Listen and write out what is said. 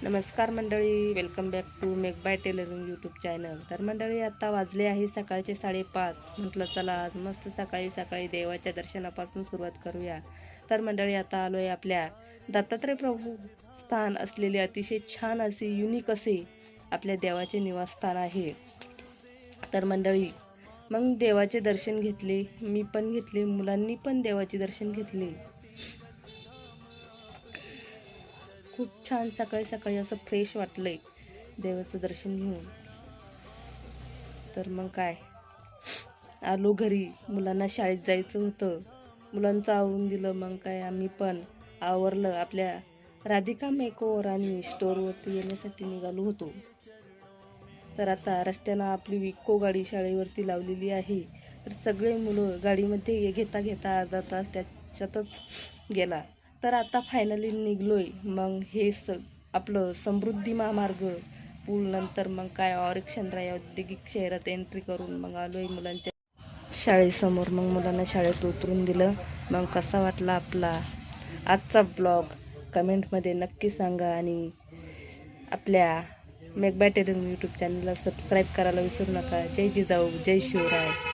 नमस्कार मंडळी, welcome back to make by tailoring YouTube channel. तर मंडळी, आता वाजले आहे सकाळचे 5:30. म्हटलं चला आज मस्त सकाळी सकाळी देवाच्या दर्शनापासून सुरुवात करूया. तर मंडळी, आता आलो आहे आपल्या दत्तात्रय प्रभू स्थान असलेले अतिशय छान असे युनिक असे आपल्या देवाचे निवासस्थान आहे. तर मंडळी, मग देवाचे दर्शन घेतले, मी पण घेतले, मुलांनी पण देवाचे दर्शन घेतले. खूप छान सकाळी सकाळी असं फ्रेश वाटलंय देवाचं दर्शन घेऊन. तर मग काय, आलो घरी. मुलांना शाळेत जायचं होतं, मुलांचं आवरून दिलं. मग काय, आम्ही पण आवरलं. आपल्या राधिका मेकओव्हर आणि स्टोअरवरती येण्यासाठी निघालो होतो. तर आता रस्त्यानं आपली विको गाडी शाळेवरती लावलेली आहे. तर सगळे मुलं गाडीमध्ये घेता घेता अर्धा तास त्याच्यातच गेला. तर आता फायनली निघलोय. मग हे आपलं समृद्धी महामार्ग पूल नंतर मग काय ऑरक्षणरा या औद्योगिक शहरात एंट्री करून मग आलोय मुलांच्या शाळेसमोर. मग मुलांना शाळेत उतरून दिलं. मग कसा वाटला आपला आजचा ब्लॉग कमेंटमध्ये नक्की सांगा. आणि आपल्या मेक बाय टेलरिंग यूट्यूब चॅनलला सबस्क्राईब करायला विसरू नका. जय जिजाऊ, जय शिवराय.